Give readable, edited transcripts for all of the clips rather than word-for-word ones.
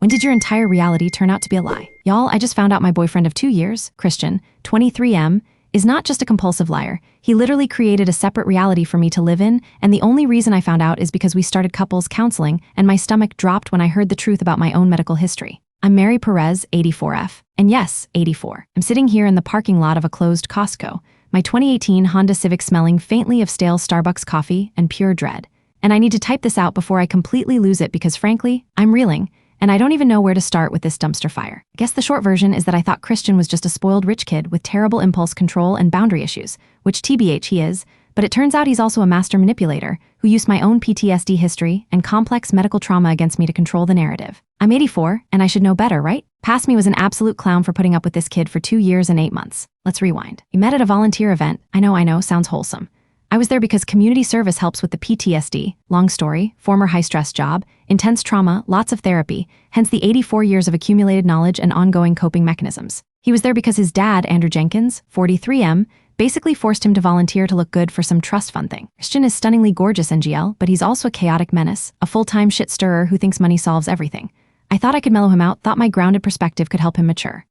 When did your entire reality turn out to be a lie? Y'all, I just found out my boyfriend of 2 years, Christian, 23M, is not just a compulsive liar. He literally created a separate reality for me to live in, and the only reason I found out is because we started couples counseling and my stomach dropped when I heard the truth about my own medical history. I'm Mary Perez, 84F. And yes, 84. I'm sitting here in the parking lot of a closed Costco, my 2018 Honda Civic smelling faintly of stale Starbucks coffee and pure dread. And I need to type this out before I completely lose it because frankly, I'm reeling, and I don't even know where to start with this dumpster fire. I guess the short version is that I thought Christian was just a spoiled rich kid with terrible impulse control and boundary issues, which TBH he is, but it turns out he's also a master manipulator who used my own PTSD history and complex medical trauma against me to control the narrative. I'm 84, and I should know better, right? Past me was an absolute clown for putting up with this kid for 2 years and 8 months. Let's rewind. We met at a volunteer event. I know, sounds wholesome. I was there because community service helps with the PTSD, long story, former high-stress job, intense trauma, lots of therapy, hence the 84 years of accumulated knowledge and ongoing coping mechanisms. He was there because his dad, Andrew Jenkins, 43M, basically forced him to volunteer to look good for some trust fund thing. Christian is stunningly gorgeous, NGL, but he's also a chaotic menace, a full-time shit stirrer who thinks money solves everything. I thought I could mellow him out, thought my grounded perspective could help him mature.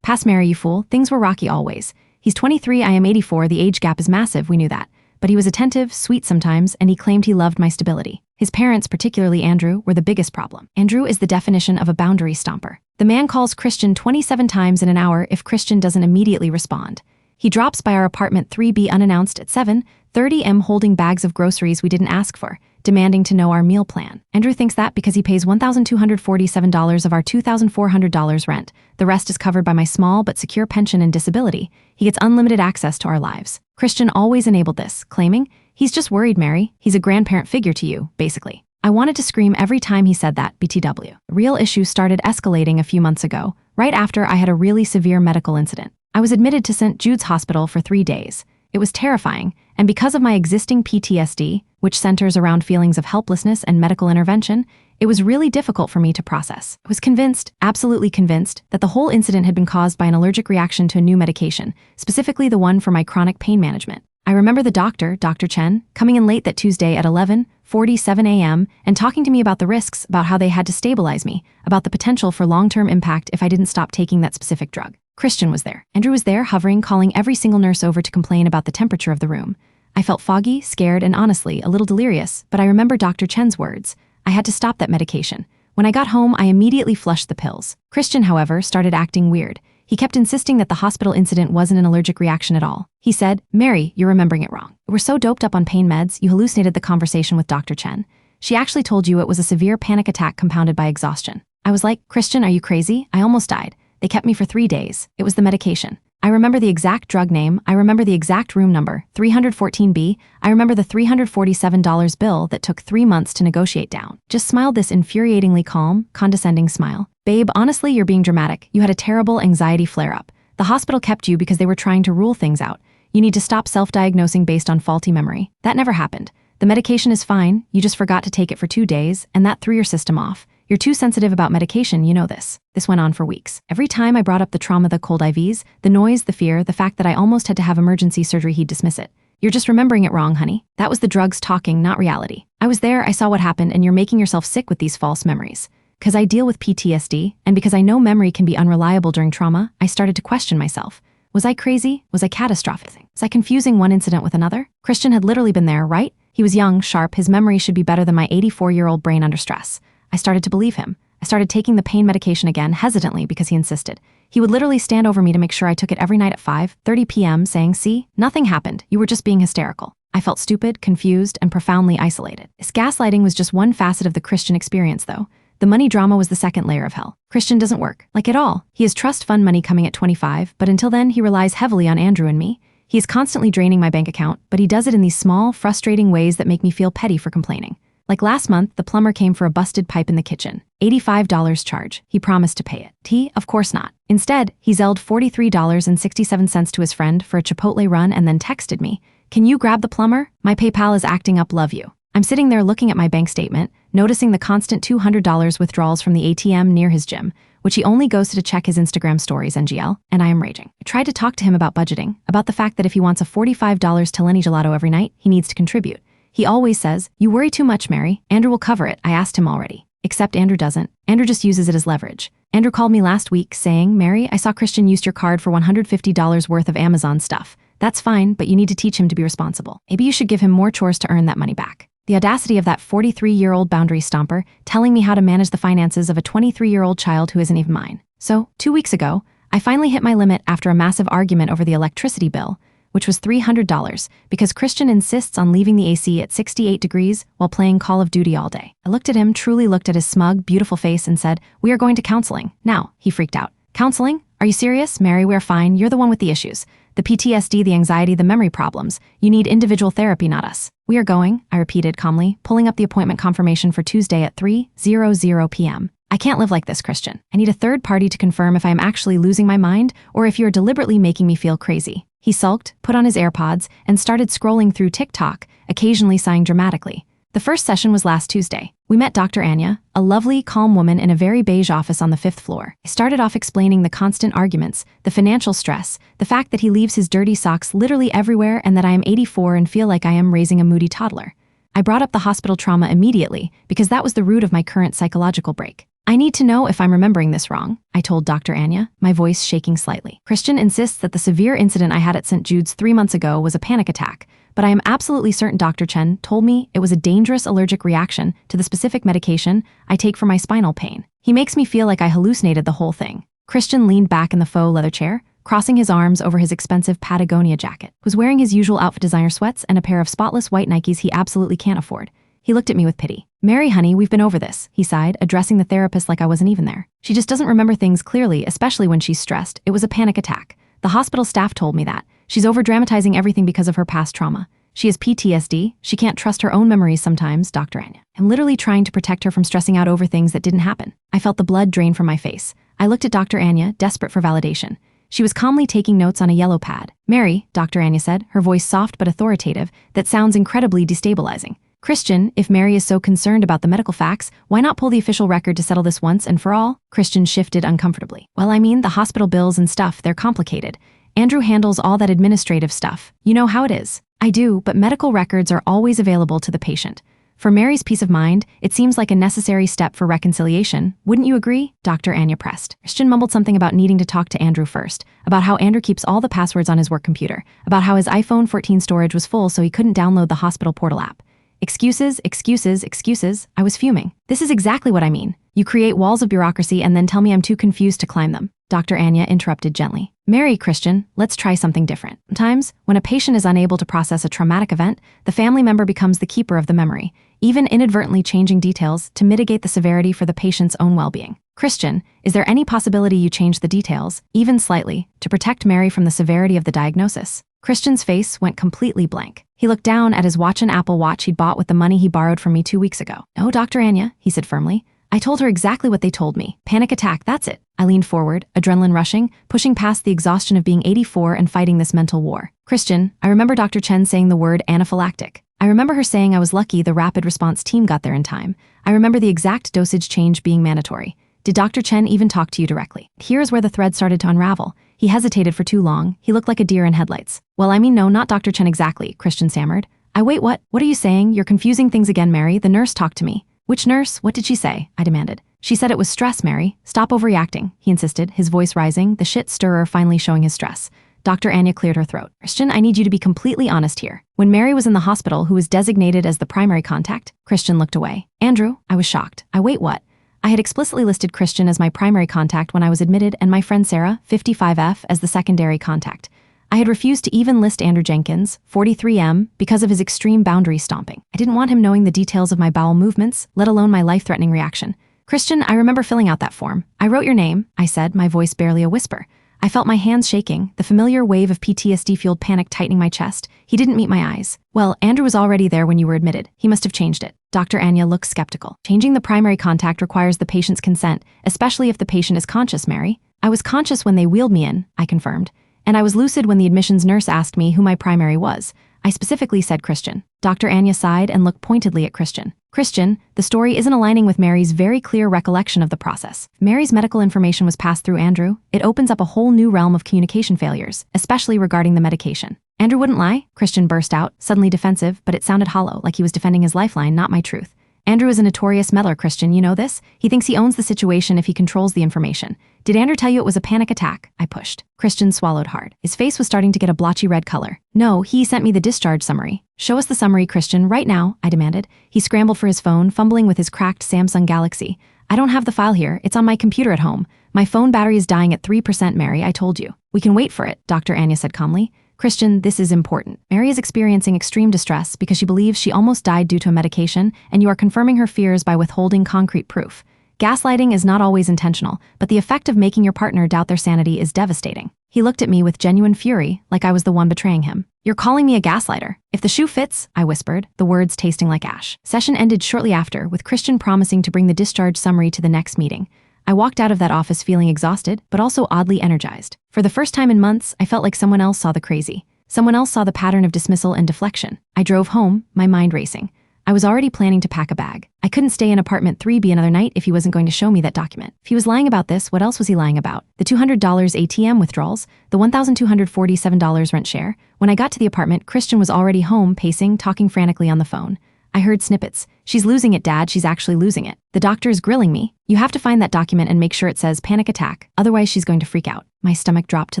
Past Mary, you fool, things were rocky always. He's 23, I am 84, the age gap is massive, we knew that. But he was attentive, sweet sometimes, and he claimed he loved my stability. His parents, particularly Andrew, were the biggest problem. Andrew is the definition of a boundary stomper. The man calls Christian 27 times in an hour if Christian doesn't immediately respond. He drops by our apartment 3B unannounced at 7:30 am holding bags of groceries we didn't ask for, demanding to know our meal plan. Andrew thinks that because he pays $1,247 of our $2,400 rent, the rest is covered by my small but secure pension and disability, he gets unlimited access to our lives. Christian always enabled this, claiming, "He's just worried, Mary. He's a grandparent figure to you, basically." I wanted to scream every time he said that, BTW. The real issue started escalating a few months ago, right after I had a really severe medical incident. I was admitted to St. Jude's Hospital for 3 days. It was terrifying, and because of my existing PTSD, which centers around feelings of helplessness and medical intervention, it was really difficult for me to process. I was convinced, absolutely convinced, that the whole incident had been caused by an allergic reaction to a new medication, specifically the one for my chronic pain management. I remember the doctor, Dr. Chen, coming in late that Tuesday at 11:47 a.m. and talking to me about the risks, about how they had to stabilize me, about the potential for long-term impact if I didn't stop taking that specific drug. Christian was there. Andrew was there, hovering, calling every single nurse over to complain about the temperature of the room. I felt foggy, scared, and honestly, a little delirious, but I remember Dr. Chen's words. I had to stop that medication. When I got home, I immediately flushed the pills. Christian, however, started acting weird. He kept insisting that the hospital incident wasn't an allergic reaction at all. He said, "Mary, you're remembering it wrong. You were so doped up on pain meds, you hallucinated the conversation with Dr. Chen. She actually told you it was a severe panic attack compounded by exhaustion." I was like, "Christian, are you crazy? I almost died. They kept me for 3 days. It was the medication." I remember the exact drug name, I remember the exact room number, 314B, I remember the $347 bill that took 3 months to negotiate down. Just smiled this infuriatingly calm, condescending smile. "Babe, honestly, you're being dramatic. You had a terrible anxiety flare-up. The hospital kept you because they were trying to rule things out. You need to stop self-diagnosing based on faulty memory. That never happened. The medication is fine, you just forgot to take it for 2 days, and that threw your system off. You're too sensitive about medication, you know this." This went on for weeks. Every time I brought up the trauma, the cold IVs, the noise, the fear, the fact that I almost had to have emergency surgery, he'd dismiss it. "You're just remembering it wrong, honey. That was the drugs talking, not reality. I was there, I saw what happened, and you're making yourself sick with these false memories." Because I deal with PTSD, and because I know memory can be unreliable during trauma, I started to question myself. Was I crazy? Was I catastrophizing? Was I confusing one incident with another? Christian had literally been there, right? He was young, sharp, his memory should be better than my 84-year-old brain under stress. I started to believe him. I started taking the pain medication again, hesitantly because he insisted. He would literally stand over me to make sure I took it every night at 5:30 p.m. saying, "See, nothing happened. You were just being hysterical." I felt stupid, confused, and profoundly isolated. This gaslighting was just one facet of the Christian experience, though. The money drama was the second layer of hell. Christian doesn't work, like at all. He has trust fund money coming at 25, but until then, he relies heavily on Andrew and me. He is constantly draining my bank account, but he does it in these small, frustrating ways that make me feel petty for complaining. Like last month, the plumber came for a busted pipe in the kitchen. $85 charge. He promised to pay it. Of course not. Instead, he zelled $43.67 to his friend for a Chipotle run and then texted me, "Can you grab the plumber? My PayPal is acting up, love you." I'm sitting there looking at my bank statement, noticing the constant $200 withdrawals from the ATM near his gym, which he only goes to check his Instagram stories, NGL, and I am raging. I tried to talk to him about budgeting, about the fact that if he wants a $45 Teleni gelato every night, he needs to contribute. He always says, "You worry too much, Mary. Andrew will cover it. I asked him already." Except Andrew doesn't. Andrew just uses it as leverage. Andrew called me last week saying, Mary, I saw Christian used your card for $150 worth of Amazon stuff. That's fine, but you need to teach him to be responsible. Maybe you should give him more chores to earn that money back. The audacity of that 43-year-old boundary stomper telling me how to manage the finances of a 23-year-old child who isn't even mine. So, 2 weeks ago, I finally hit my limit after a massive argument over the electricity bill, which was $300, because Christian insists on leaving the AC at 68 degrees while playing Call of Duty all day. I looked at him, truly looked at his smug, beautiful face and said, we are going to counseling. Now, he freaked out. Counseling? Are you serious? Mary, we're fine. You're the one with the issues. The PTSD, the anxiety, the memory problems. You need individual therapy, not us. We are going, I repeated calmly, pulling up the appointment confirmation for Tuesday at 3:00 p.m. I can't live like this, Christian. I need a third party to confirm if I am actually losing my mind or if you are deliberately making me feel crazy. He sulked, put on his AirPods, and started scrolling through TikTok, occasionally sighing dramatically. The first session was last Tuesday. We met Dr. Anya, a lovely, calm woman in a very beige office on the 5th floor. I started off explaining the constant arguments, the financial stress, the fact that he leaves his dirty socks literally everywhere, and that I am 84 and feel like I am raising a moody toddler. I brought up the hospital trauma immediately because that was the root of my current psychological break. I need to know if I'm remembering this wrong, I told Dr. Anya, my voice shaking slightly. Christian insists that the severe incident I had at St. Jude's 3 months ago was a panic attack, but I am absolutely certain Dr. Chen told me it was a dangerous allergic reaction to the specific medication I take for my spinal pain. He makes me feel like I hallucinated the whole thing. Christian leaned back in the faux leather chair, crossing his arms over his expensive Patagonia jacket. He was wearing his usual outfit designer sweats and a pair of spotless white Nikes he absolutely can't afford. He looked at me with pity. Mary, honey, we've been over this, he sighed, addressing the therapist like I wasn't even there. She just doesn't remember things clearly, especially when she's stressed. It was a panic attack. The hospital staff told me that. She's over-dramatizing everything because of her past trauma. She has PTSD. She can't trust her own memories sometimes, Dr. Anya. I'm literally trying to protect her from stressing out over things that didn't happen. I felt the blood drain from my face. I looked at Dr. Anya, desperate for validation. She was calmly taking notes on a yellow pad. Mary, Dr. Anya said, her voice soft but authoritative, that sounds incredibly destabilizing. Christian, if Mary is so concerned about the medical facts, why not pull the official record to settle this once and for all? Christian shifted uncomfortably. Well, I mean, the hospital bills and stuff, they're complicated. Andrew handles all that administrative stuff. You know how it is. I do, but medical records are always available to the patient. For Mary's peace of mind, it seems like a necessary step for reconciliation. Wouldn't you agree? Dr. Anya pressed. Christian mumbled something about needing to talk to Andrew first, about how Andrew keeps all the passwords on his work computer, about how his iPhone 14 storage was full so he couldn't download the hospital portal app. Excuses, excuses, excuses. I was fuming. This is exactly what I mean. You create walls of bureaucracy and then tell me I'm too confused to climb them. Dr. Anya interrupted gently. Mary, Christian, let's try something different. Sometimes, when a patient is unable to process a traumatic event, the family member becomes the keeper of the memory, even inadvertently changing details to mitigate the severity for the patient's own well-being. Christian, is there any possibility you change the details, even slightly, to protect Mary from the severity of the diagnosis? Christian's face went completely blank. He looked down at his watch, an Apple Watch he'd bought with the money he borrowed from me 2 weeks ago. No, Dr. Anya, he said firmly. I told her exactly what they told me. Panic attack, that's it. I leaned forward, adrenaline rushing, pushing past the exhaustion of being 84 and fighting this mental war. Christian, I remember Dr. Chen saying the word anaphylactic. I remember her saying I was lucky the rapid response team got there in time. I remember the exact dosage change being mandatory. Did Dr. Chen even talk to you directly? Here's where the thread started to unravel. He hesitated for too long. He looked like a deer in headlights. Well, I mean, no, not Dr. Chen exactly, Christian stammered. Wait, what? What are you saying? You're confusing things again, Mary. The nurse talked to me. Which nurse? What did she say? I demanded. She said it was stress, Mary. Stop overreacting, he insisted, his voice rising, the shit stirrer finally showing his stress. Dr. Anya cleared her throat. Christian, I need you to be completely honest here. When Mary was in the hospital, who was designated as the primary contact, Christian looked away. Andrew, I was shocked. Wait, what? I had explicitly listed Christian as my primary contact when I was admitted and my friend Sarah, 55F, as the secondary contact. I had refused to even list Andrew Jenkins, 43M, because of his extreme boundary stomping. I didn't want him knowing the details of my bowel movements, let alone my life-threatening reaction. Christian, I remember filling out that form. I wrote your name, I said, my voice barely a whisper. I felt my hands shaking, the familiar wave of PTSD-fueled panic tightening my chest. He didn't meet my eyes. Well, Andrew was already there when you were admitted. He must have changed it. Dr. Anya looked skeptical. Changing the primary contact requires the patient's consent, especially if the patient is conscious, Mary. I was conscious when they wheeled me in, I confirmed. And I was lucid when the admissions nurse asked me who my primary was. I specifically said Christian. Dr. Anya sighed and looked pointedly at Christian. Christian, the story isn't aligning with Mary's very clear recollection of the process. If Mary's medical information was passed through Andrew, it opens up a whole new realm of communication failures, especially regarding the medication. Andrew wouldn't lie, Christian burst out, suddenly defensive, but it sounded hollow, like he was defending his lifeline, not my truth. Andrew is a notorious meddler, Christian, you know this? He thinks he owns the situation if he controls the information. Did Andrew tell you it was a panic attack? I pushed. Christian swallowed hard. His face was starting to get a blotchy red color. No, he sent me the discharge summary. Show us the summary, Christian, right now, I demanded. He scrambled for his phone, fumbling with his cracked Samsung Galaxy. I don't have the file here. It's on my computer at home. My phone battery is dying at 3%, Mary, I told you. We can wait for it, Dr. Anya said calmly. Christian, this is important. Mary is experiencing extreme distress because she believes she almost died due to a medication, and you are confirming her fears by withholding concrete proof. Gaslighting is not always intentional, but the effect of making your partner doubt their sanity is devastating. He looked at me with genuine fury, like I was the one betraying him. You're calling me a gaslighter. If the shoe fits, I whispered, the words tasting like ash. Session ended shortly after, with Christian promising to bring the discharge summary to the next meeting. I walked out of that office feeling exhausted, but also oddly energized. For the first time in months, I felt like someone else saw the crazy. Someone else saw the pattern of dismissal and deflection. I drove home, my mind racing. I was already planning to pack a bag. I couldn't stay in apartment 3B another night if he wasn't going to show me that document. If he was lying about this, what else was he lying about? The $200 ATM withdrawals? The $1,247 rent share? When I got to the apartment, Christian was already home, pacing, talking frantically on the phone. I heard snippets. She's losing it, Dad. She's actually losing it. The doctor is grilling me. You have to find that document and make sure it says panic attack. Otherwise, she's going to freak out. My stomach dropped to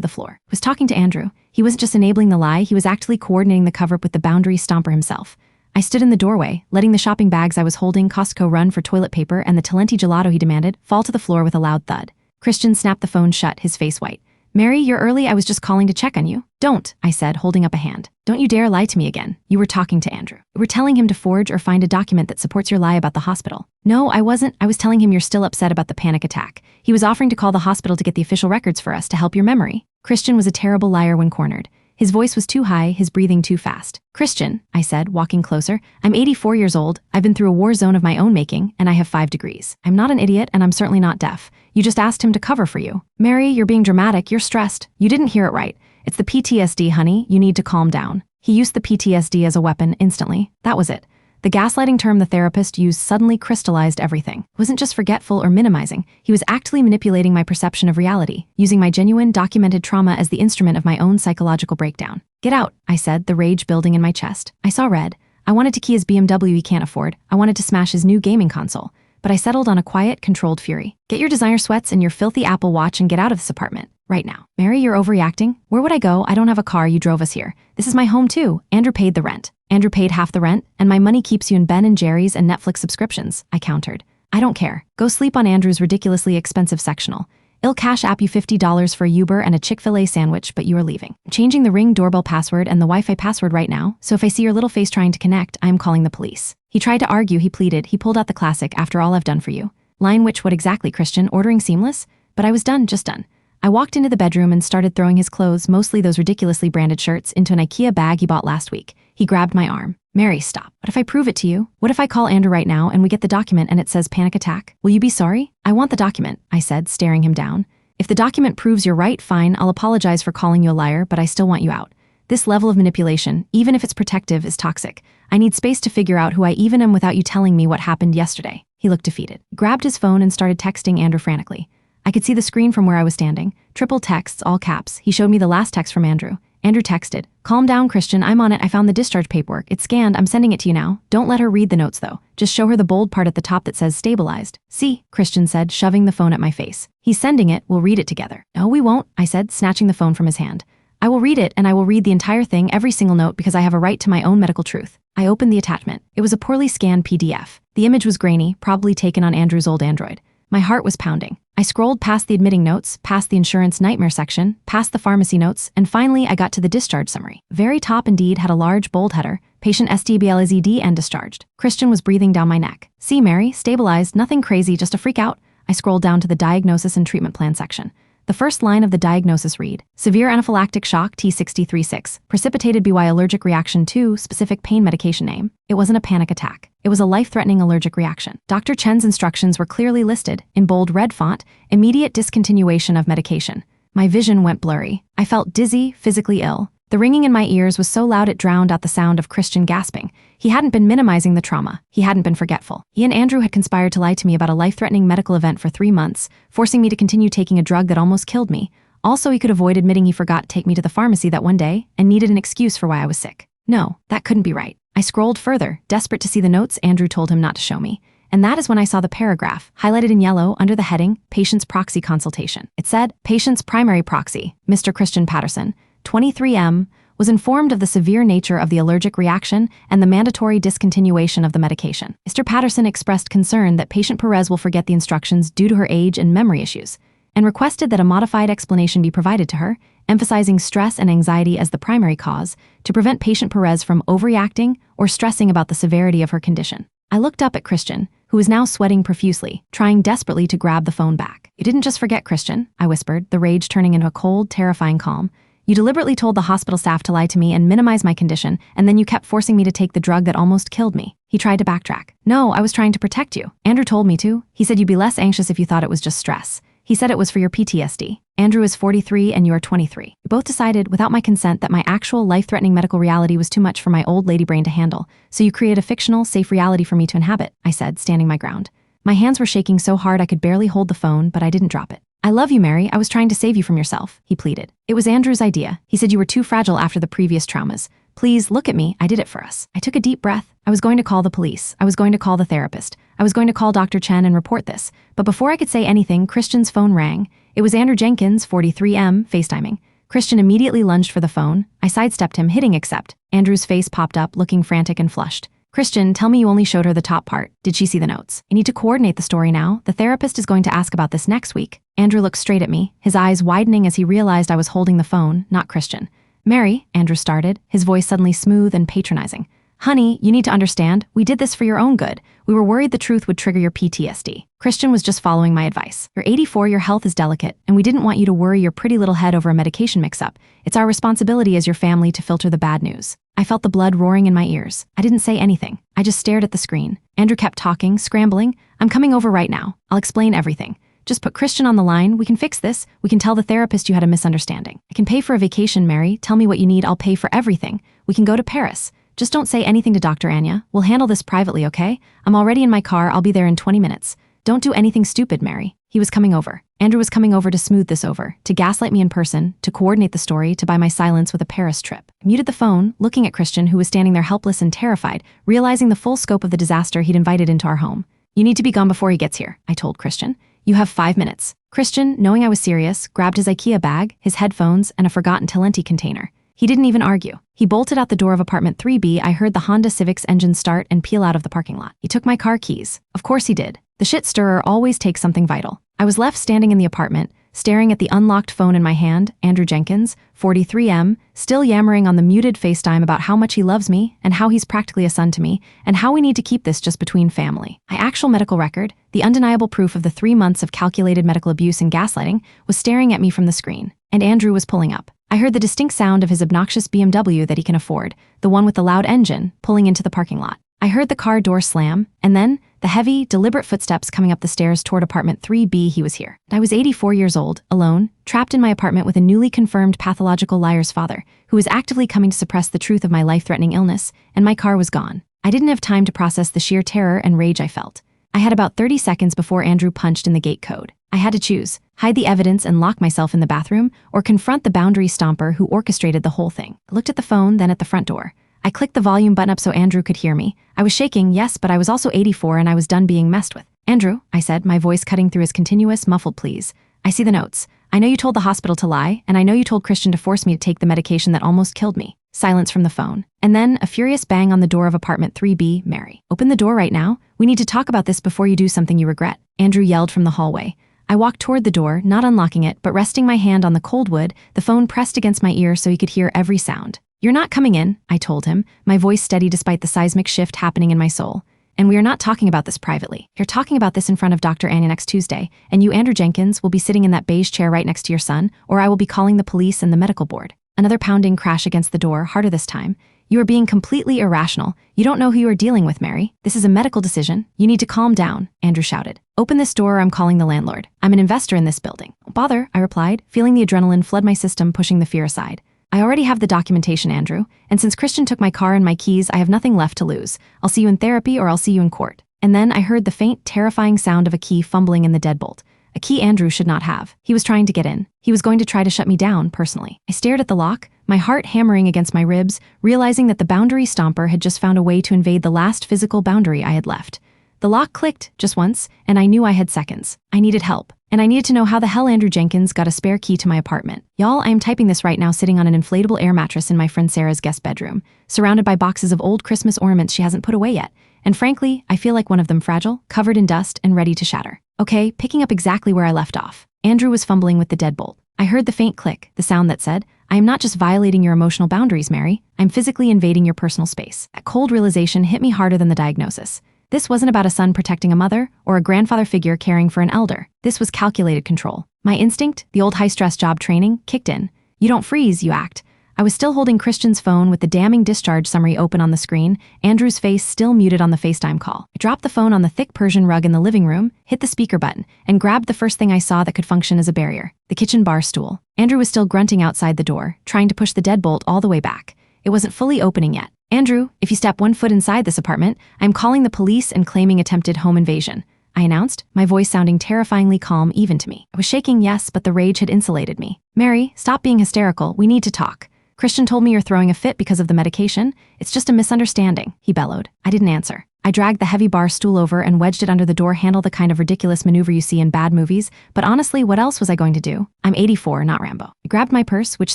the floor. I was talking to Andrew. He wasn't just enabling the lie. He was actually coordinating the cover-up with the boundary stomper himself. I stood in the doorway, letting the shopping bags I was holding, Costco run for toilet paper, and the Talenti gelato he demanded fall to the floor with a loud thud. Christian snapped the phone shut, his face white. Mary, you're early. I was just calling to check on you. Don't, I said, holding up a hand. Don't you dare lie to me again. You were talking to Andrew. You were telling him to forge or find a document that supports your lie about the hospital. No, I wasn't. I was telling him you're still upset about the panic attack. He was offering to call the hospital to get the official records for us to help your memory. Christian was a terrible liar when cornered. His voice was too high, his breathing too fast. Christian, I said, walking closer, I'm 84 years old, I've been through a war zone of my own making, and I have 5 degrees. I'm not an idiot, and I'm certainly not deaf. You just asked him to cover for you. Mary, you're being dramatic, you're stressed. You didn't hear it right. It's the PTSD, honey, you need to calm down. He used the PTSD as a weapon instantly. That was it. The gaslighting term the therapist used suddenly crystallized everything. It wasn't just forgetful or minimizing. He was actively manipulating my perception of reality, using my genuine, documented trauma as the instrument of my own psychological breakdown. Get out, I said, the rage building in my chest. I saw red. I wanted to key his BMW he can't afford. I wanted to smash his new gaming console. But I settled on a quiet, controlled fury. Get your designer sweats and your filthy Apple Watch and get out of this apartment. Right now. Mary, you're overreacting. Where would I go? I don't have a car. You drove us here. This is my home too. Andrew paid the rent. Andrew paid half the rent, and my money keeps you in Ben & Jerry's and Netflix subscriptions, I countered. I don't care. Go sleep on Andrew's ridiculously expensive sectional. I'll cash app you $50 for a Uber and a Chick-fil-A sandwich, but you are leaving. I'm changing the Ring doorbell password and the Wi-Fi password right now, so if I see your little face trying to connect, I am calling the police. He tried to argue, he pleaded, he pulled out the classic, after all I've done for you. Line which, what exactly, Christian? Ordering Seamless? But I was done, just done. I walked into the bedroom and started throwing his clothes, mostly those ridiculously branded shirts, into an IKEA bag he bought last week. He grabbed my arm. Mary, stop. What if I prove it to you? What if I call Andrew right now and we get the document and it says panic attack? Will you be sorry? I want the document, I said, staring him down. If the document proves you're right, fine, I'll apologize for calling you a liar, but I still want you out. This level of manipulation, even if it's protective, is toxic. I need space to figure out who I even am without you telling me what happened yesterday. He looked defeated. He grabbed his phone and started texting Andrew frantically. I could see the screen from where I was standing. Triple texts, all caps. He showed me the last text from Andrew. Andrew texted, calm down, Christian, I'm on it, I found the discharge paperwork. It's scanned, I'm sending it to you now. Don't let her read the notes though. Just show her the bold part at the top that says stabilized. See, Christian said, shoving the phone at my face. He's sending it, we'll read it together. No, we won't, I said, snatching the phone from his hand. I will read it, and I will read the entire thing, every single note, because I have a right to my own medical truth. I opened the attachment. It was a poorly scanned PDF. The image was grainy, probably taken on Andrew's old Android. My heart was pounding. I scrolled past the admitting notes, past the insurance nightmare section, past the pharmacy notes, and finally I got to the discharge summary. Very top indeed had a large bold header, patient STBLZD and discharged. Christian was breathing down my neck. See, Mary, stabilized, nothing crazy, just a freak out. I scrolled down to the diagnosis and treatment plan section. The first line of the diagnosis read, severe anaphylactic shock T63-6, precipitated by allergic reaction to specific pain medication name. It wasn't a panic attack. It was a life-threatening allergic reaction. Dr. Chen's instructions were clearly listed, in bold red font, immediate discontinuation of medication. My vision went blurry. I felt dizzy, physically ill. The ringing in my ears was so loud it drowned out the sound of Christian gasping. He hadn't been minimizing the trauma. He hadn't been forgetful. He and Andrew had conspired to lie to me about a life-threatening medical event for 3 months, forcing me to continue taking a drug that almost killed me. Also, he could avoid admitting he forgot to take me to the pharmacy that one day and needed an excuse for why I was sick. No, that couldn't be right. I scrolled further, desperate to see the notes Andrew told him not to show me. And that is when I saw the paragraph, highlighted in yellow under the heading, Patient's Proxy Consultation. It said, Patient's primary proxy, Mr. Christian Patterson, 23M, was informed of the severe nature of the allergic reaction and the mandatory discontinuation of the medication. Mr. Patterson expressed concern that patient Perez will forget the instructions due to her age and memory issues, and requested that a modified explanation be provided to her, emphasizing stress and anxiety as the primary cause, to prevent patient Perez from overreacting or stressing about the severity of her condition. I looked up at Christian, who was now sweating profusely, trying desperately to grab the phone back. You didn't just forget, Christian, I whispered, the rage turning into a cold, terrifying calm. You deliberately told the hospital staff to lie to me and minimize my condition, and then you kept forcing me to take the drug that almost killed me. He tried to backtrack. No, I was trying to protect you. Andrew told me to. He said you'd be less anxious if you thought it was just stress. He said it was for your PTSD. Andrew is 43 and you are 23. We both decided, without my consent, that my actual life-threatening medical reality was too much for my old lady brain to handle, so you created a fictional, safe reality for me to inhabit, I said, standing my ground. My hands were shaking so hard I could barely hold the phone, but I didn't drop it. I love you, Mary. I was trying to save you from yourself, he pleaded. It was Andrew's idea. He said you were too fragile after the previous traumas. Please, look at me. I did it for us. I took a deep breath. I was going to call the police. I was going to call the therapist. I was going to call Dr. Chen and report this. But before I could say anything, Christian's phone rang. It was Andrew Jenkins, 43M, FaceTiming. Christian immediately lunged for the phone. I sidestepped him, hitting accept. Andrew's face popped up, looking frantic and flushed. Christian, tell me you only showed her the top part. Did she see the notes? I need to coordinate the story now. The therapist is going to ask about this next week. Andrew looked straight at me, his eyes widening as he realized I was holding the phone, not Christian. Mary, Andrew started, his voice suddenly smooth and patronizing. Honey, you need to understand, we did this for your own good. We were worried the truth would trigger your PTSD. Christian was just following my advice. You're 84, your health is delicate, and we didn't want you to worry your pretty little head over a medication mix-up. It's our responsibility as your family to filter the bad news. I felt the blood roaring in my ears. I didn't say anything. I just stared at the screen. Andrew kept talking, scrambling. I'm coming over right now. I'll explain everything. Just put Christian on the line. We can fix this. We can tell the therapist you had a misunderstanding. I can pay for a vacation, Mary. Tell me what you need. I'll pay for everything. We can go to Paris. Just don't say anything to Dr. Anya. We'll handle this privately, okay? I'm already in my car. I'll be there in 20 minutes. Don't do anything stupid, Mary. He was coming over. Andrew was coming over to smooth this over, to gaslight me in person, to coordinate the story, to buy my silence with a Paris trip. I muted the phone, looking at Christian, who was standing there helpless and terrified, realizing the full scope of the disaster he'd invited into our home. You need to be gone before he gets here, I told Christian. You have 5 minutes. Christian, knowing I was serious, grabbed his IKEA bag, his headphones, and a forgotten Talenti container. He didn't even argue. He bolted out the door of apartment 3B. I heard the Honda Civic's engine start and peel out of the parking lot. He took my car keys. Of course he did. The shit stirrer always takes something vital. I was left standing in the apartment, staring at the unlocked phone in my hand, Andrew Jenkins, 43M, still yammering on the muted FaceTime about how much he loves me and how he's practically a son to me and how we need to keep this just between family. My actual medical record, the undeniable proof of the 3 months of calculated medical abuse and gaslighting, was staring at me from the screen, and Andrew was pulling up. I heard the distinct sound of his obnoxious BMW that he can afford, the one with the loud engine, pulling into the parking lot. I heard the car door slam, and then the heavy, deliberate footsteps coming up the stairs toward apartment 3B. He was here. I was 84 years old, alone, trapped in my apartment with a newly confirmed pathological liar's father, who was actively coming to suppress the truth of my life-threatening illness, and my car was gone. I didn't have time to process the sheer terror and rage I felt. I had about 30 seconds before Andrew punched in the gate code. I had to choose, hide the evidence and lock myself in the bathroom, or confront the boundary stomper who orchestrated the whole thing. I looked at the phone, then at the front door. I clicked the volume button up so Andrew could hear me. I was shaking, yes, but I was also 84 and I was done being messed with. Andrew, I said, my voice cutting through his continuous, muffled pleas. I see the notes. I know you told the hospital to lie, and I know you told Christian to force me to take the medication that almost killed me. Silence from the phone. And then a furious bang on the door of apartment 3B. Mary, open the door right now. We need to talk about this before you do something you regret. Andrew yelled from the hallway. I walked toward the door, not unlocking it, but resting my hand on the cold wood, the phone pressed against my ear so he could hear every sound. You're not coming in, I told him, my voice steady despite the seismic shift happening in my soul. And we are not talking about this privately. You're talking about this in front of Dr. Anya next Tuesday, and you, Andrew Jenkins, will be sitting in that beige chair right next to your son, or I will be calling the police and the medical board. Another pounding crash against the door, harder this time. You are being completely irrational. You don't know who you are dealing with, Mary. This is a medical decision. You need to calm down, Andrew shouted. Open this door or I'm calling the landlord. I'm an investor in this building. Don't bother, I replied, feeling the adrenaline flood my system, pushing the fear aside. I already have the documentation, Andrew, and since Christian took my car and my keys, I have nothing left to lose. I'll see you in therapy or I'll see you in court. And then I heard the faint, terrifying sound of a key fumbling in the deadbolt. a key Andrew should not have. He was trying to get in. He was going to try to shut me down personally. I stared at the lock, my heart hammering against my ribs, realizing that the boundary stomper had just found a way to invade the last physical boundary I had left. The lock clicked just once, and I knew I had seconds. I needed help, and I needed to know how the hell Andrew Jenkins got a spare key to my apartment. Y'all, I am typing this right now sitting on an inflatable air mattress in my friend Sarah's guest bedroom, surrounded by boxes of old Christmas ornaments she hasn't put away yet. And frankly, I feel like one of them fragile, covered in dust, and ready to shatter. Okay, picking up exactly where I left off. Andrew was fumbling with the deadbolt. I heard the faint click, the sound that said, I am not just violating your emotional boundaries, Mary. I'm physically invading your personal space. That cold realization hit me harder than the diagnosis. This wasn't about a son protecting a mother or a grandfather figure caring for an elder. This was calculated control. My instinct, the old high-stress job training, kicked in. You don't freeze, you act. I was still holding Christian's phone with the damning discharge summary open on the screen, Andrew's face still muted on the FaceTime call. I dropped the phone on the thick Persian rug in the living room, hit the speaker button, and grabbed the first thing I saw that could function as a barrier, the kitchen bar stool. Andrew was still grunting outside the door, trying to push the deadbolt all the way back. It wasn't fully opening yet. Andrew, if you step 1 foot inside this apartment, I'm calling the police and claiming attempted home invasion, I announced, my voice sounding terrifyingly calm even to me. I was shaking, yes, but the rage had insulated me. Mary, stop being hysterical. We need to talk. Christian told me you're throwing a fit because of the medication. It's just a misunderstanding, he bellowed. I didn't answer. I dragged the heavy bar stool over and wedged it under the door handle, the kind of ridiculous maneuver you see in bad movies, but honestly, what else was I going to do? I'm 84, not Rambo. I grabbed my purse, which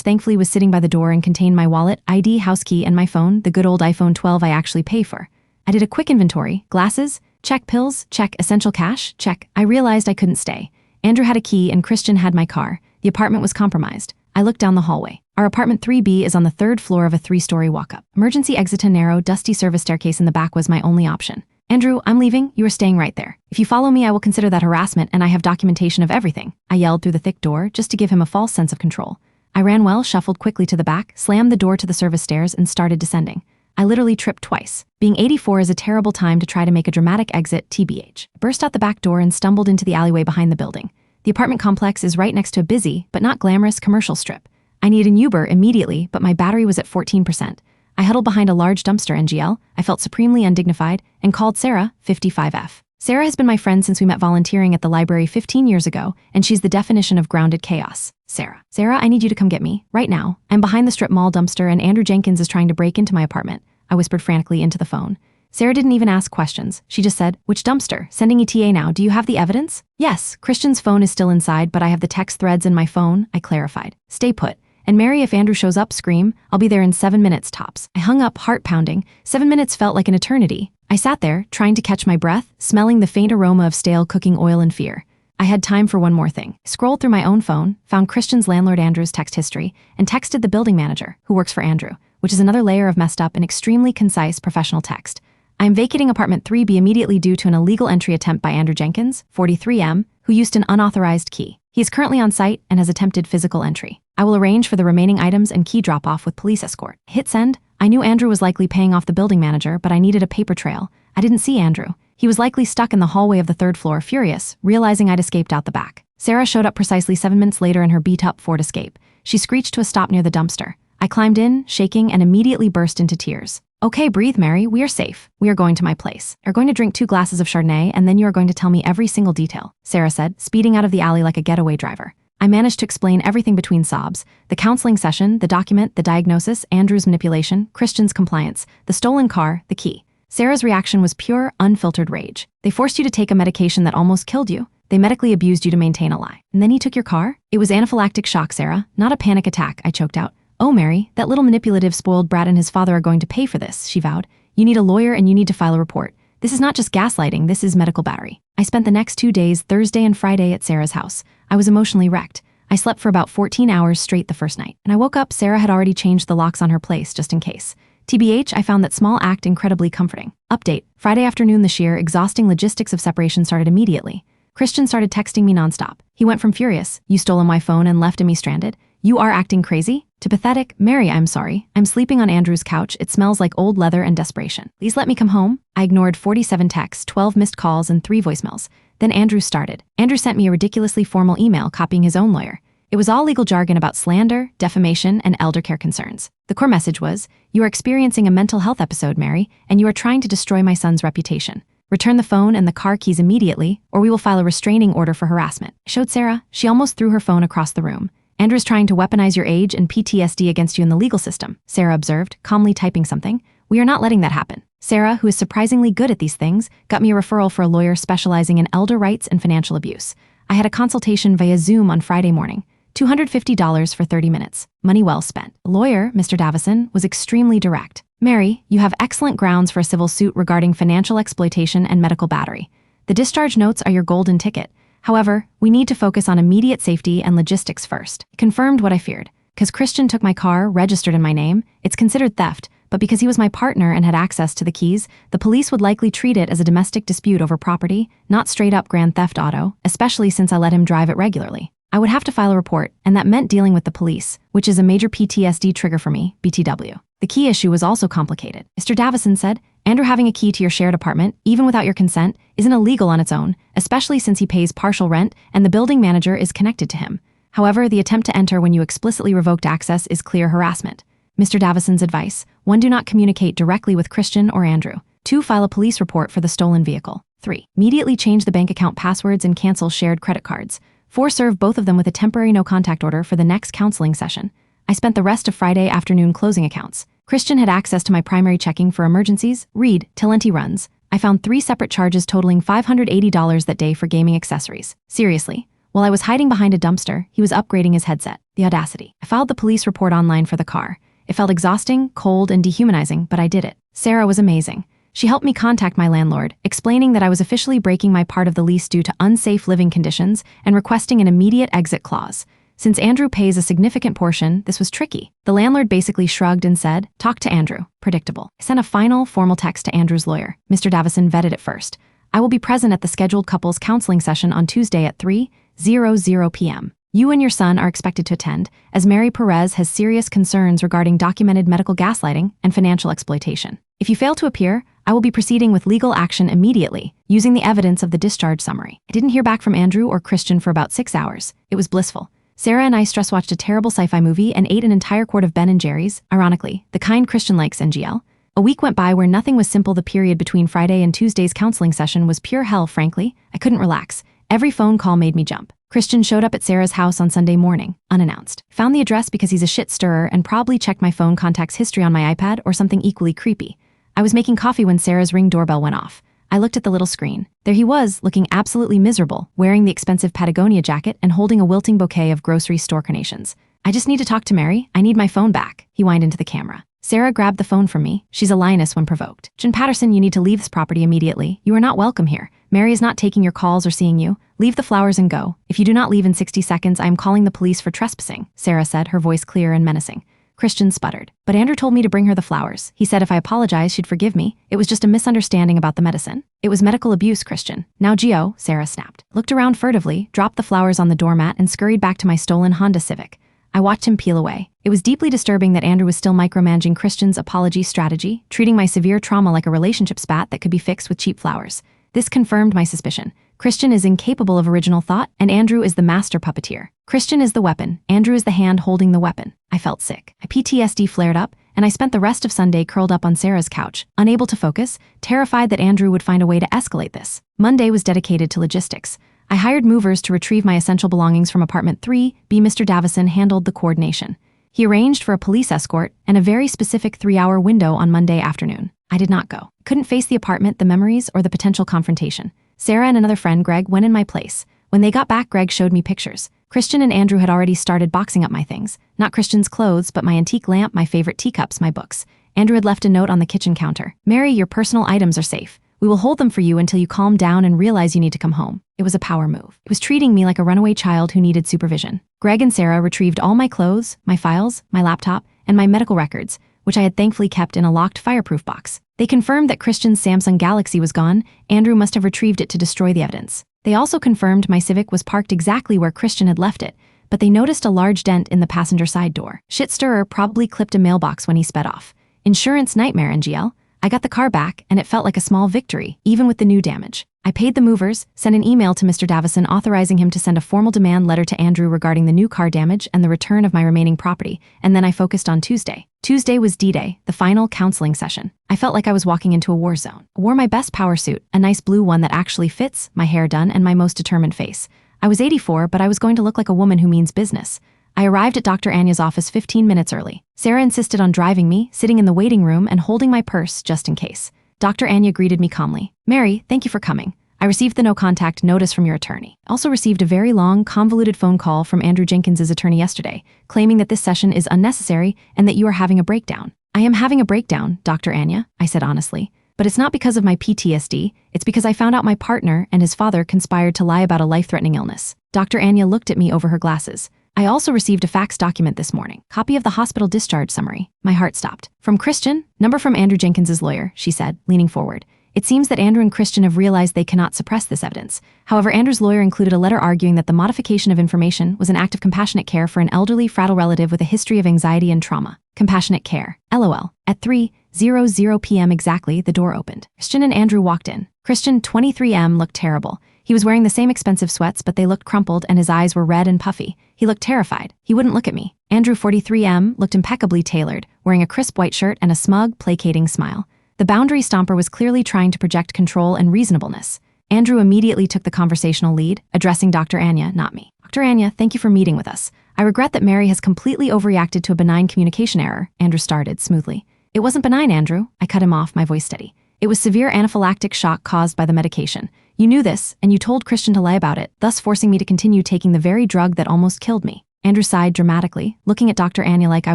thankfully was sitting by the door and contained my wallet, ID, house key, and my phone, the good old iPhone 12 I actually pay for. I did a quick inventory. Glasses? Check. Pills? Check. Essential cash? Check. I realized I couldn't stay. Andrew had a key and Christian had my car. The apartment was compromised. I looked down the hallway. Our apartment 3B is on the 3rd floor of a 3-story walk-up. Emergency exit, a narrow, dusty service staircase in the back was my only option. Andrew, I'm leaving. You are staying right there. If you follow me, I will consider that harassment and I have documentation of everything, I yelled through the thick door just to give him a false sense of control. I ran well, shuffled quickly to the back, slammed the door to the service stairs, and started descending. I literally tripped twice. Being 84 is a terrible time to try to make a dramatic exit, TBH. I burst out the back door and stumbled into the alleyway behind the building. The apartment complex is right next to a busy, but not glamorous, commercial strip. I needed an Uber immediately, but my battery was at 14%. I huddled behind a large dumpster, NGL. I felt supremely undignified and called Sarah, 55F. Sarah has been my friend since we met volunteering at the library 15 years ago, and she's the definition of grounded chaos. Sarah, I need you to come get me, right now. I'm behind the strip mall dumpster and Andrew Jenkins is trying to break into my apartment, I whispered frantically into the phone. Sarah didn't even ask questions. She just said, which dumpster? Sending ETA now. Do you have the evidence? Yes, Christian's phone is still inside, but I have the text threads in my phone, I clarified. Stay put. And Mary, if Andrew shows up, scream. I'll be there in 7 minutes tops. I hung up, heart pounding. 7 minutes felt like an eternity. I sat there, trying to catch my breath, smelling the faint aroma of stale cooking oil and fear. I had time for one more thing. I scrolled through my own phone, found Christian's landlord Andrew's text history, and texted the building manager, who works for Andrew, which is another layer of messed up and extremely concise professional text. I am vacating apartment 3B immediately due to an illegal entry attempt by Andrew Jenkins, 43M, who used an unauthorized key. He is currently on site and has attempted physical entry. I will arrange for the remaining items and key drop-off with police escort. Hit send. I knew Andrew was likely paying off the building manager, but I needed a paper trail. I didn't see Andrew. He was likely stuck in the hallway of the 3rd floor, furious, realizing I'd escaped out the back. Sarah showed up precisely 7 minutes later in her beat-up Ford Escape. She screeched to a stop near the dumpster. I climbed in, shaking, and immediately burst into tears. Okay, breathe, Mary. We are safe. We are going to my place. You're going to drink 2 glasses of Chardonnay, and then you are going to tell me every single detail, Sarah said, speeding out of the alley like a getaway driver. I managed to explain everything between sobs: the counseling session, the document, the diagnosis, Andrew's manipulation, Christian's compliance, the stolen car, the key. Sarah's reaction was pure, unfiltered rage. They forced you to take a medication that almost killed you. They medically abused you to maintain a lie. And then he took your car? It was anaphylactic shock, Sarah, not a panic attack, I choked out. Oh, Mary, that little manipulative spoiled brat and his father are going to pay for this, she vowed. You need a lawyer and you need to file a report. This is not just gaslighting, this is medical battery. I spent the next 2 days, Thursday and Friday, at Sarah's house. I was emotionally wrecked. I slept for about 14 hours straight the first night. And I woke up, Sarah had already changed the locks on her place, just in case. TBH, I found that small act incredibly comforting. Update. Friday afternoon, the sheer, exhausting logistics of separation started immediately. Christian started texting me nonstop. He went from furious, you stole my phone and left me stranded, you are acting crazy, to pathetic, Mary, I'm sorry. I'm sleeping on Andrew's couch. It smells like old leather and desperation. Please let me come home. I ignored 47 texts, 12 missed calls, and 3 voicemails. Then Andrew started. Andrew sent me a ridiculously formal email copying his own lawyer. It was all legal jargon about slander, defamation, and elder care concerns. The core message was, you are experiencing a mental health episode, Mary, and you are trying to destroy my son's reputation. Return the phone and the car keys immediately, or we will file a restraining order for harassment. I showed Sarah. She almost threw her phone across the room. Andrew is trying to weaponize your age and PTSD against you in the legal system, Sarah observed, calmly typing something. We are not letting that happen. Sarah, who is surprisingly good at these things, got me a referral for a lawyer specializing in elder rights and financial abuse. I had a consultation via Zoom on Friday morning. $250 for 30 minutes. Money well spent. The lawyer, Mr. Davison, was extremely direct. Mary, you have excellent grounds for a civil suit regarding financial exploitation and medical battery. The discharge notes are your golden ticket. However, we need to focus on immediate safety and logistics first. Confirmed what I feared. Because Christian took my car, registered in my name, it's considered theft, but because he was my partner and had access to the keys, the police would likely treat it as a domestic dispute over property, not straight-up grand theft auto, especially since I let him drive it regularly. I would have to file a report, and that meant dealing with the police, which is a major PTSD trigger for me, BTW. The key issue was also complicated. Mr. Davison said, Andrew having a key to your shared apartment, even without your consent, isn't illegal on its own, especially since he pays partial rent and the building manager is connected to him. However, the attempt to enter when you explicitly revoked access is clear harassment. Mr. Davison's advice: 1. Do not communicate directly with Christian or Andrew. 2. File a police report for the stolen vehicle. 3. Immediately change the bank account passwords and cancel shared credit cards. 4. Serve both of them with a temporary no-contact order for the next counseling session. I spent the rest of Friday afternoon closing accounts. Christian had access to my primary checking for emergencies, read, till empty runs. I found 3 separate charges totaling $580 that day for gaming accessories. Seriously. While I was hiding behind a dumpster, he was upgrading his headset. The audacity. I filed the police report online for the car. It felt exhausting, cold, and dehumanizing, but I did it. Sarah was amazing. She helped me contact my landlord, explaining that I was officially breaking my part of the lease due to unsafe living conditions and requesting an immediate exit clause. Since Andrew pays a significant portion, this was tricky. The landlord basically shrugged and said, "Talk to Andrew." Predictable. I sent a final, formal text to Andrew's lawyer. Mr. Davison vetted it first. I will be present at the scheduled couples counseling session on Tuesday at 3:00 p.m. You and your son are expected to attend, as Mary Perez has serious concerns regarding documented medical gaslighting and financial exploitation. If you fail to appear, I will be proceeding with legal action immediately, using the evidence of the discharge summary. I didn't hear back from Andrew or Christian for about 6 hours. It was blissful. Sarah and I stress-watched a terrible sci-fi movie and ate an entire quart of Ben & Jerry's, ironically, the kind Christian likes, NGL. A week went by where nothing was simple. The period between Friday and Tuesday's counseling session was pure hell, frankly. I couldn't relax. Every phone call made me jump. Christian showed up at Sarah's house on Sunday morning, unannounced. Found the address because he's a shit stirrer and probably checked my phone contacts history on my iPad or something equally creepy. I was making coffee when Sarah's Ring doorbell went off. I looked at the little screen. There he was, looking absolutely miserable, wearing the expensive Patagonia jacket and holding a wilting bouquet of grocery store carnations. I just need to talk to Mary. I need my phone back, he whined into the camera. Sarah grabbed the phone from me. She's a lioness when provoked. Jen Patterson, you need to leave this property immediately. You are not welcome here. Mary is not taking your calls or seeing you. Leave the flowers and go. If you do not leave in 60 seconds, I am calling the police for trespassing, Sarah said, her voice clear and menacing. Christian sputtered. But Andrew told me to bring her the flowers. He said if I apologized, she'd forgive me. It was just a misunderstanding about the medicine. It was medical abuse, Christian. Now Gio, Sarah snapped. Looked around furtively, dropped the flowers on the doormat, and scurried back to my stolen Honda Civic. I watched him peel away. It was deeply disturbing that Andrew was still micromanaging Christian's apology strategy, treating my severe trauma like a relationship spat that could be fixed with cheap flowers. This confirmed my suspicion. Christian is incapable of original thought, and Andrew is the master puppeteer. Christian is the weapon. Andrew is the hand holding the weapon. I felt sick. My PTSD flared up, and I spent the rest of Sunday curled up on Sarah's couch, unable to focus, terrified that Andrew would find a way to escalate this. Monday was dedicated to logistics. I hired movers to retrieve my essential belongings from apartment 3B. Mr. Davison handled the coordination. He arranged for a police escort and a very specific 3-hour window on Monday afternoon. I did not go. Couldn't face the apartment, the memories, or the potential confrontation. Sarah and another friend, Greg, went in my place. When they got back, Greg showed me pictures. Christian and Andrew had already started boxing up my things. Not Christian's clothes, but my antique lamp, my favorite teacups, my books. Andrew had left a note on the kitchen counter. Mary, your personal items are safe. We will hold them for you until you calm down and realize you need to come home. It was a power move. It was treating me like a runaway child who needed supervision. Greg and Sarah retrieved all my clothes, my files, my laptop, and my medical records, which I had thankfully kept in a locked fireproof box. They confirmed that Christian's Samsung Galaxy was gone. Andrew must have retrieved it to destroy the evidence. They also confirmed my Civic was parked exactly where Christian had left it, but they noticed a large dent in the passenger side door. Shit stirrer probably clipped a mailbox when he sped off. Insurance nightmare, NGL. I got the car back, and it felt like a small victory, even with the new damage. I paid the movers, sent an email to Mr. Davison authorizing him to send a formal demand letter to Andrew regarding the new car damage and the return of my remaining property, and then I focused on Tuesday. Tuesday was D-Day, the final counseling session. I felt like I was walking into a war zone. I wore my best power suit, a nice blue one that actually fits, my hair done, and my most determined face. I was 84, but I was going to look like a woman who means business. I arrived at Dr. Anya's office 15 minutes early. Sarah insisted on driving me, sitting in the waiting room and holding my purse just in case. Dr. Anya greeted me calmly. "Mary, thank you for coming. I received the no-contact notice from your attorney. I also received a very long, convoluted phone call from Andrew Jenkins' attorney yesterday, claiming that this session is unnecessary and that you are having a breakdown." "I am having a breakdown, Dr. Anya," I said honestly. "But it's not because of my PTSD, it's because I found out my partner and his father conspired to lie about a life-threatening illness." Dr. Anya looked at me over her glasses. "I also received a fax document this morning, copy of the hospital discharge summary." My heart stopped. "From Christian? Number from Andrew Jenkins' lawyer," she said, leaning forward. "It seems that Andrew and Christian have realized they cannot suppress this evidence. However, Andrew's lawyer included a letter arguing that the modification of information was an act of compassionate care for an elderly, fragile relative with a history of anxiety and trauma. Compassionate care. LOL. At 3:00 p.m. exactly, the door opened. Christian and Andrew walked in. Christian, 23M, looked terrible. He was wearing the same expensive sweats, but they looked crumpled and his eyes were red and puffy. He looked terrified. He wouldn't look at me. Andrew, 43M, looked impeccably tailored, wearing a crisp white shirt and a smug, placating smile. The boundary stomper was clearly trying to project control and reasonableness. Andrew immediately took the conversational lead, addressing Dr. Anya, not me. "Dr. Anya, thank you for meeting with us. I regret that Mary has completely overreacted to a benign communication error," Andrew started smoothly. "It wasn't benign, Andrew," I cut him off, my voice steady. "It was severe anaphylactic shock caused by the medication. You knew this, and you told Christian to lie about it, thus forcing me to continue taking the very drug that almost killed me." Andrew sighed dramatically, looking at Dr. Anya like I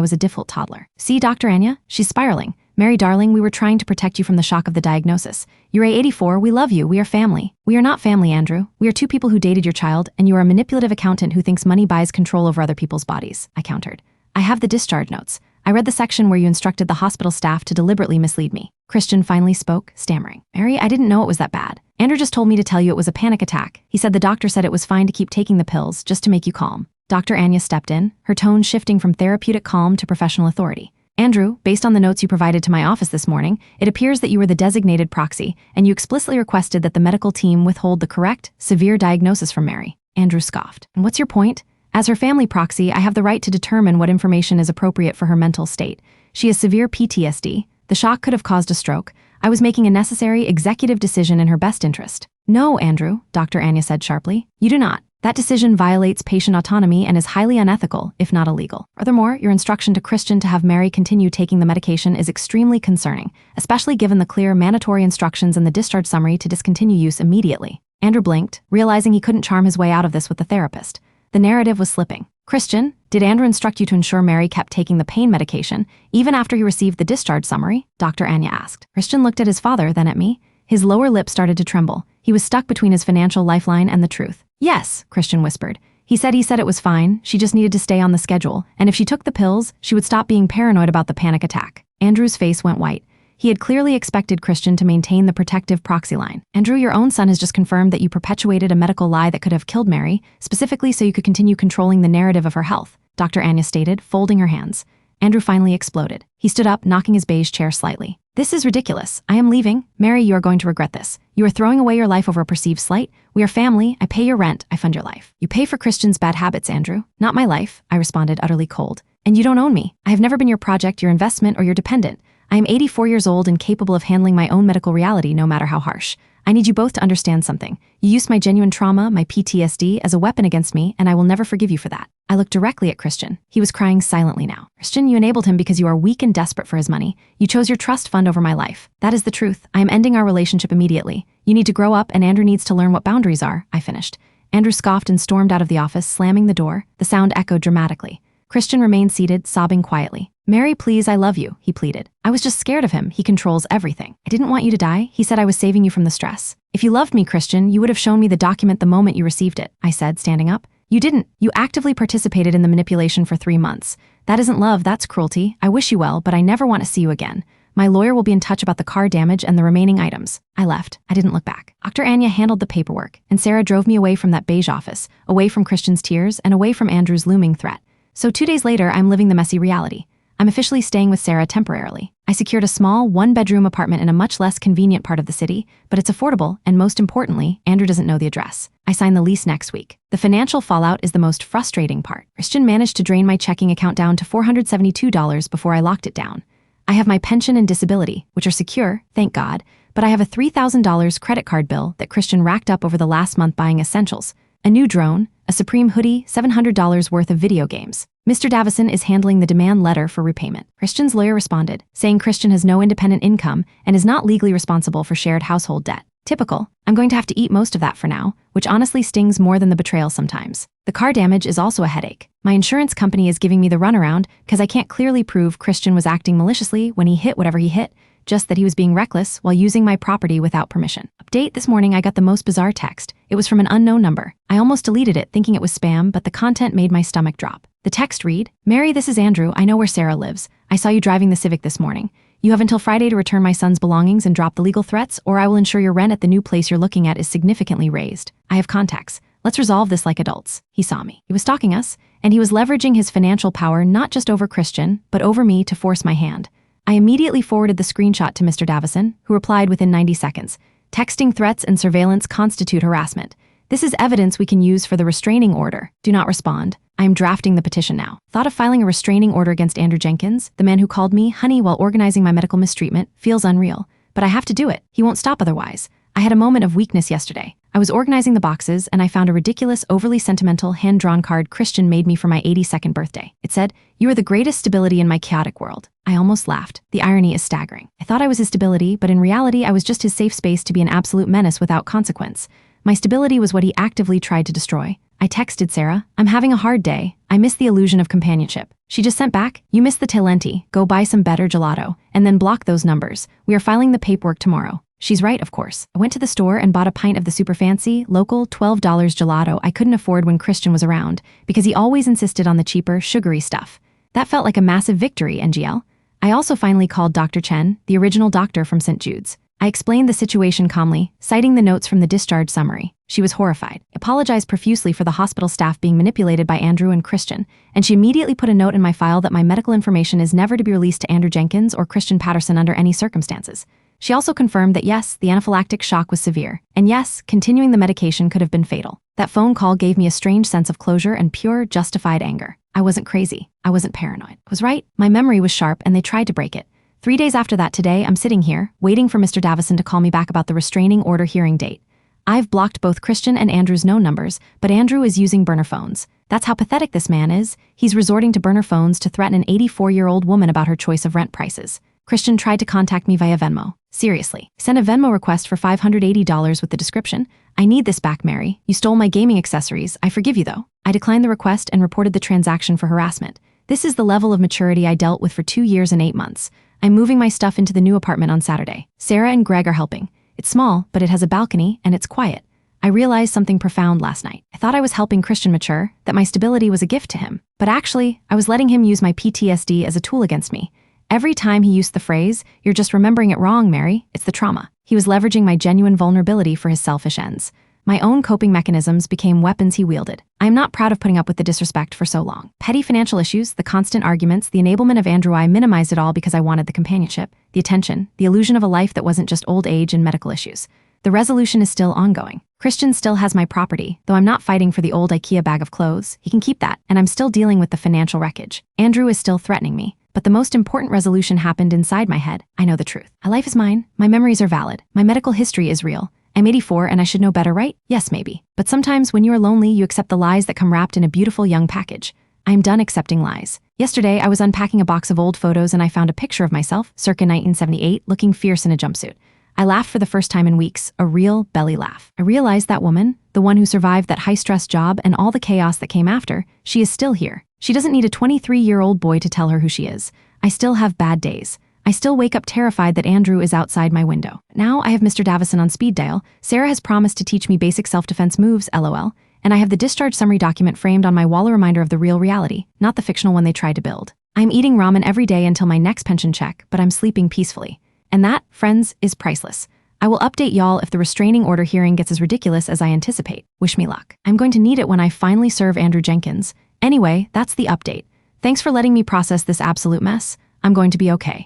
was a difficult toddler. "See, Dr. Anya? She's spiraling. Mary, darling, we were trying to protect you from the shock of the diagnosis. You're A84, we love you, we are family." "We are not family, Andrew. We are two people who dated your child, and you are a manipulative accountant who thinks money buys control over other people's bodies," I countered. "I have the discharge notes. I read the section where you instructed the hospital staff to deliberately mislead me." Christian finally spoke, stammering. "Mary, I didn't know it was that bad. Andrew just told me to tell you it was a panic attack. He said the doctor said it was fine to keep taking the pills, just to make you calm." Dr. Anya stepped in, her tone shifting from therapeutic calm to professional authority. "Andrew, based on the notes you provided to my office this morning, it appears that you were the designated proxy, and you explicitly requested that the medical team withhold the correct, severe diagnosis from Mary." Andrew scoffed. "And what's your point? As her family proxy, I have the right to determine what information is appropriate for her mental state. She has severe PTSD. The shock could have caused a stroke. I was making a necessary executive decision in her best interest." "No, Andrew," Dr. Anya said sharply. "You do not. That decision violates patient autonomy and is highly unethical, if not illegal. Furthermore, your instruction to Christian to have Mary continue taking the medication is extremely concerning, especially given the clear mandatory instructions in the discharge summary to discontinue use immediately." Andrew blinked, realizing he couldn't charm his way out of this with the therapist. The narrative was slipping. "Christian, did Andrew instruct you to ensure Mary kept taking the pain medication, even after he received the discharge summary?" Dr. Anya asked. Christian looked at his father, then at me. His lower lip started to tremble. He was stuck between his financial lifeline and the truth. "Yes," Christian whispered. He said it was fine, she just needed to stay on the schedule, and if she took the pills, she would stop being paranoid about the panic attack." Andrew's face went white. He had clearly expected Christian to maintain the protective proxy line. "Andrew, your own son has just confirmed that you perpetuated a medical lie that could have killed Mary, specifically so you could continue controlling the narrative of her health," Dr. Anya stated, folding her hands. Andrew finally exploded. He stood up, knocking his beige chair slightly. "This is ridiculous. I am leaving. Mary, you are going to regret this. You are throwing away your life over a perceived slight. We are family. I pay your rent. I fund your life." "You pay for Christian's bad habits, Andrew. Not my life," I responded, utterly cold. "And you don't own me. I have never been your project, your investment, or your dependent. I am 84 years old and capable of handling my own medical reality, no matter how harsh. I need you both to understand something. You used my genuine trauma, my PTSD, as a weapon against me, and I will never forgive you for that." I looked directly at Christian. He was crying silently now. "Christian, you enabled him because you are weak and desperate for his money. You chose your trust fund over my life. That is the truth. I am ending our relationship immediately. You need to grow up, and Andrew needs to learn what boundaries are," I finished. Andrew scoffed and stormed out of the office, slamming the door. The sound echoed dramatically. Christian remained seated, sobbing quietly. "Mary, please, I love you," he pleaded. "I was just scared of him. He controls everything. I didn't want you to die. He said I was saving you from the stress." "If you loved me, Christian, you would have shown me the document the moment you received it," I said, standing up. "You didn't. You actively participated in the manipulation for 3 months. That isn't love, that's cruelty. I wish you well, but I never want to see you again. My lawyer will be in touch about the car damage and the remaining items." I left. I didn't look back. Dr. Anya handled the paperwork, and Sarah drove me away from that beige office, away from Christian's tears, and away from Andrew's looming threat. So 2 days later, I'm living the messy reality. I'm officially staying with Sarah temporarily. I secured a small, one-bedroom apartment in a much less convenient part of the city, but it's affordable, and most importantly, Andrew doesn't know the address. I sign the lease next week. The financial fallout is the most frustrating part. Christian managed to drain my checking account down to $472 before I locked it down. I have my pension and disability, which are secure, thank God, but I have a $3,000 credit card bill that Christian racked up over the last month buying essentials. A new drone, a Supreme hoodie, $700 worth of video games. Mr. Davison is handling the demand letter for repayment. Christian's lawyer responded, saying Christian has no independent income and is not legally responsible for shared household debt. Typical. I'm going to have to eat most of that for now, which honestly stings more than the betrayal sometimes. The car damage is also a headache. My insurance company is giving me the runaround because I can't clearly prove Christian was acting maliciously when he hit whatever he hit, just that he was being reckless while using my property without permission. Update: this morning I got the most bizarre text. It was from an unknown number. I almost deleted it thinking it was spam, but the content made my stomach drop. The text read, "Mary, this is Andrew. I know where Sarah lives. I saw you driving the Civic this morning. You have until Friday to return my son's belongings and drop the legal threats, or I will ensure your rent at the new place you're looking at is significantly raised. I have contacts. Let's resolve this like adults." He saw me. He was stalking us, and he was leveraging his financial power not just over Christian, but over me to force my hand. I immediately forwarded the screenshot to Mr. Davison, who replied within 90 seconds. "Texting threats and surveillance constitute harassment. This is evidence we can use for the restraining order. Do not respond. I am drafting the petition now." Thought of filing a restraining order against Andrew Jenkins, the man who called me honey while organizing my medical mistreatment, feels unreal. But I have to do it. He won't stop otherwise. I had a moment of weakness yesterday. I was organizing the boxes and I found a ridiculous, overly sentimental, hand-drawn card Christian made me for my 82nd birthday. It said, "You are the greatest stability in my chaotic world." I almost laughed. The irony is staggering. I thought I was his stability, but in reality I was just his safe space to be an absolute menace without consequence. My stability was what he actively tried to destroy. I texted Sarah, "I'm having a hard day. I miss the illusion of companionship." She just sent back, "You miss the Talenti. Go buy some better gelato, and then block those numbers. We are filing the paperwork tomorrow." She's right, of course. I went to the store and bought a pint of the super fancy, local, $12 gelato I couldn't afford when Christian was around, because he always insisted on the cheaper, sugary stuff. That felt like a massive victory, NGL. I also finally called Dr. Chen, the original doctor from St. Jude's. I explained the situation calmly, citing the notes from the discharge summary. She was horrified, apologized profusely for the hospital staff being manipulated by Andrew and Christian, and she immediately put a note in my file that my medical information is never to be released to Andrew Jenkins or Christian Patterson under any circumstances. She also confirmed that yes, the anaphylactic shock was severe, and yes, continuing the medication could have been fatal. That phone call gave me a strange sense of closure and pure, justified anger. I wasn't crazy. I wasn't paranoid. I was right. My memory was sharp and they tried to break it. 3 days after that today, I'm sitting here, waiting for Mr. Davison to call me back about the restraining order hearing date. I've blocked both Christian and Andrew's known numbers, but Andrew is using burner phones. That's how pathetic this man is. He's resorting to burner phones to threaten an 84-year-old woman about her choice of rent prices. Christian tried to contact me via Venmo. Seriously. Sent a Venmo request for $580 with the description, "I need this back, Mary. You stole my gaming accessories. I forgive you though." I declined the request and reported the transaction for harassment. This is the level of maturity I dealt with for 2 years and 8 months. I'm moving my stuff into the new apartment on Saturday. Sarah and Greg are helping. It's small, but it has a balcony and it's quiet. I realized something profound last night. I thought I was helping Christian mature, that my stability was a gift to him. But actually, I was letting him use my PTSD as a tool against me. Every time he used the phrase, "You're just remembering it wrong, Mary," it's the trauma. He was leveraging my genuine vulnerability for his selfish ends. My own coping mechanisms became weapons he wielded. I am not proud of putting up with the disrespect for so long. Petty financial issues, the constant arguments, the enablement of Andrew. I minimized it all because I wanted the companionship, the attention, the illusion of a life that wasn't just old age and medical issues. The resolution is still ongoing. Christian still has my property, though I'm not fighting for the old IKEA bag of clothes. He can keep that, and I'm still dealing with the financial wreckage. Andrew is still threatening me. But the most important resolution happened inside my head. I know the truth. My life is mine. My memories are valid. My medical history is real. I'm 84 and I should know better, right? Yes, maybe. But sometimes when you are lonely, you accept the lies that come wrapped in a beautiful young package. I'm done accepting lies. Yesterday, I was unpacking a box of old photos and I found a picture of myself, circa 1978, looking fierce in a jumpsuit. I laughed for the first time in weeks, a real belly laugh. I realized that woman, the one who survived that high-stress job and all the chaos that came after, she is still here. She doesn't need a 23-year-old boy to tell her who she is. I still have bad days. I still wake up terrified that Andrew is outside my window. Now I have Mr. Davison on speed dial. Sarah has promised to teach me basic self-defense moves, LOL. And I have the discharge summary document framed on my wall, a reminder of the real reality, not the fictional one they tried to build. I'm eating ramen every day until my next pension check, but I'm sleeping peacefully. And that, friends, is priceless. I will update y'all if the restraining order hearing gets as ridiculous as I anticipate. Wish me luck. I'm going to need it when I finally serve Andrew Jenkins. Anyway, that's the update. Thanks for letting me process this absolute mess. I'm going to be okay.